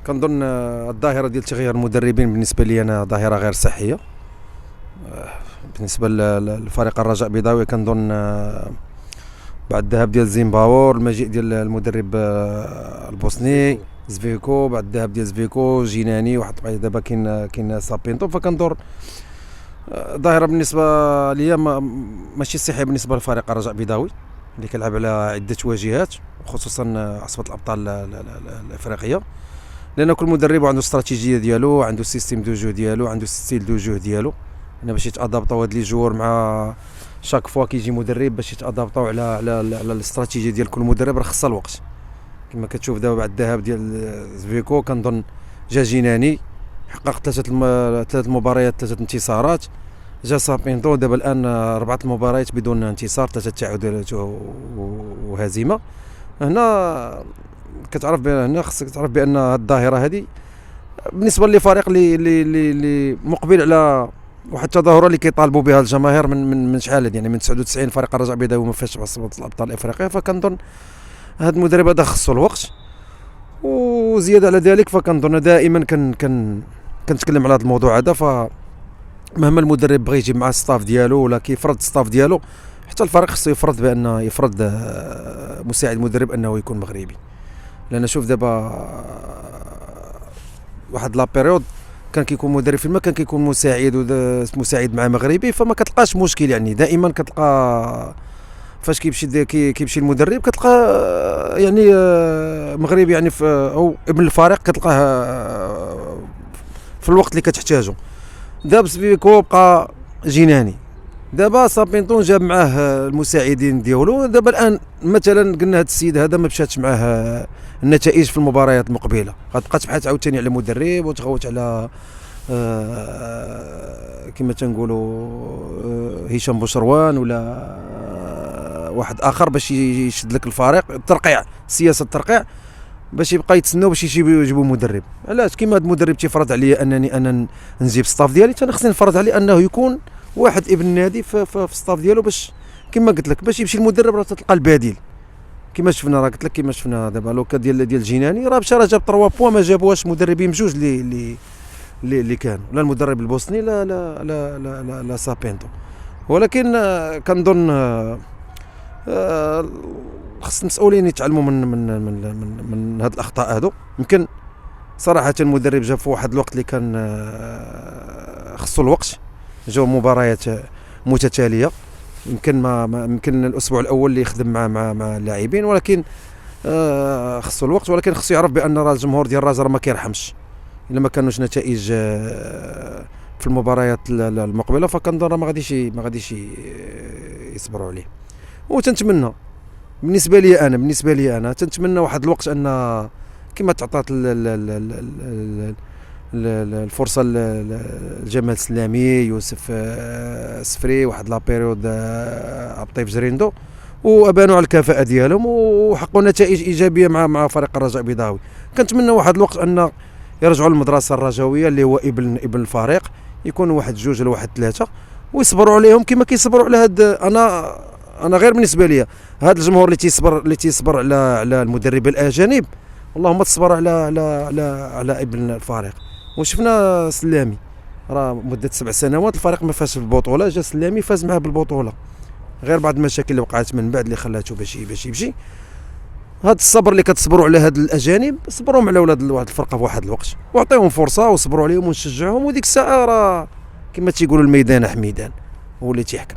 كنظن الظاهره ديال تغيير المدربين بالنسبه لي انا ظاهره غير صحيه. بالنسبه للفريق الرجاء البيضاوي كنظن بعد الذهاب ديال زيمباور، المجيء ديال المدرب البوسني زفيكو، بعد الذهاب ديال زفيكو جيناني، واحد دابا كاين سابينتو، فكندور ظاهره بالنسبه ليا ماشي صحيه بالنسبه للفريق الرجاء البيضاوي اللي كيلعب على عده واجهات، خصوصا عصبه الابطال الافريقيه، لان كل مدرب عنده استراتيجيه ديالو، عنده سيستيم دو جو ديالو، عنده ستيل دو جو ديالو. انا باش يتادابطوا هاد لي جوور مع شاك فوا كيجي مدرب باش يتادابطوا على الاستراتيجيه ديال كل مدرب، راه خصها الوقت. كما كتشوف دابا بعد الذهاب ديال زفيكو كنظن جا جيناني حقق ثلاث مباريات 3 انتصارات، جا سابينتو دابا الان 4 مباريات بدون انتصار، 3 تعادلات وهزيمه. هنا كتعرف هنا خصك تعرف بان هاد الظاهره هذه بالنسبه لفريق اللي مقبل على واحد التظاهره اللي كيطالبوا بها الجماهير من شحال، يعني من 99 فريق الرجاء البيضاوي ما فيهش عصبه الابطال الافريقيه. فكنظن هاد المدرب هذا خصو الوقت، وزياده على ذلك فكنظن دائما كنتكلم على هذا الموضوع هذا. فمهما المدرب بغى يجيب مع الستاف ديالو ولا كيفرض الستاف ديالو، حتى الفريق خصو يفرض مساعد مدرب انه يكون مغربي. لان شوف دابا واحد لا بيريود كان كيكون مدرب فيما كان كيكون مساعد مع مغربي، فما كتلقاش مشكل. يعني دائما كتلقى فاش كيمشي المدرب كتلقى يعني مغربي، يعني او ابن الفريق كتلقاه في الوقت اللي كتحتاجه. دابا سبيكو بقى جيناني، دابا سابينتون جاب معاه المساعدين ديالو. دابا الان مثلا قلنا هذا السيد هذا ما مشاتش معاه النتائج في المباريات المقبله، غتبقى تبحث عاوتاني على مدرب وتغوت على كما تنقولوا هشام بوشروان ولا واحد اخر باش يشد لك الفريق. الترقيع، سياسه الترقيع باش يبقى يتسناو باش يجيبوا مدرب. علاش؟ كيما هذا المدرب تيفرض عليا انني انا نجيب ستاف ديالي، انا خصني نفرض عليه انه يكون واحد ابن النادي في الستاف ديالو، باش كما قلت لك باش يمشي المدرب راه تلقى البديل. كما شفنا، راه قلت لك كما شفنا دابا لوكا ديال جيناني، راه مشى راه جاب 3 بوان ما جابوهاش مدربين بجوج اللي كانوا، لا المدرب البوسني لا لا لا لا, لا, لا سابينتو. ولكن كنظن خص المسؤولين يتعلموا من هاد الاخطاء هادو. يمكن صراحه المدرب جا في واحد الوقت اللي كان خصو الوقت، جاو مباريات متتاليه، يمكن ما يمكن الاسبوع الاول اللي يخدم مع اللاعبين، ولكن خصو الوقت. ولكن خصو يعرف بان راه الجمهور ديال الرجاء راه ما كيرحمش الا ما كانوش نتائج في المباريات المقبله. فكنظن ما غاديش يصبروا عليه. وتنتمنى بالنسبه لي انا تنتمنى واحد الوقت ان كما تعطات الفرصه لجمال سلامي، يوسف السفري، واحد لا بيريود عطيف جريندو، وابانوا على الكفاءه ديالهم وحققوا نتائج ايجابيه مع فريق الرجاء البيضاوي. كنتمنى واحد الوقت ان يرجعوا للمدرسه الرجاويه اللي هو ابن الفريق، يكون واحد 2 ولا واحد 3 ويصبروا عليهم كما كيصبروا على هاد. انا غير بالنسبه لي هذا الجمهور اللي تيصبر على المدرب الاجانب، اللهم تصبر على ابن الفريق. وشفنا سلامي راه مده 7 سنوات الفريق ما فاز بالبطوله، جا سلامي فاز معاه بالبطوله، غير بعض المشاكل اللي وقعت من بعد اللي خلاته باش يمشي. هذا الصبر اللي كتصبروا على هاد الاجانب، صبروا على ولاد واحد الفرقه في واحد الوقت واعطيهم فرصه وصبروا عليهم ونشجعهم، وديك الساعه راه كما تيقولوا الميدان حميدان هو اللي تيحكم.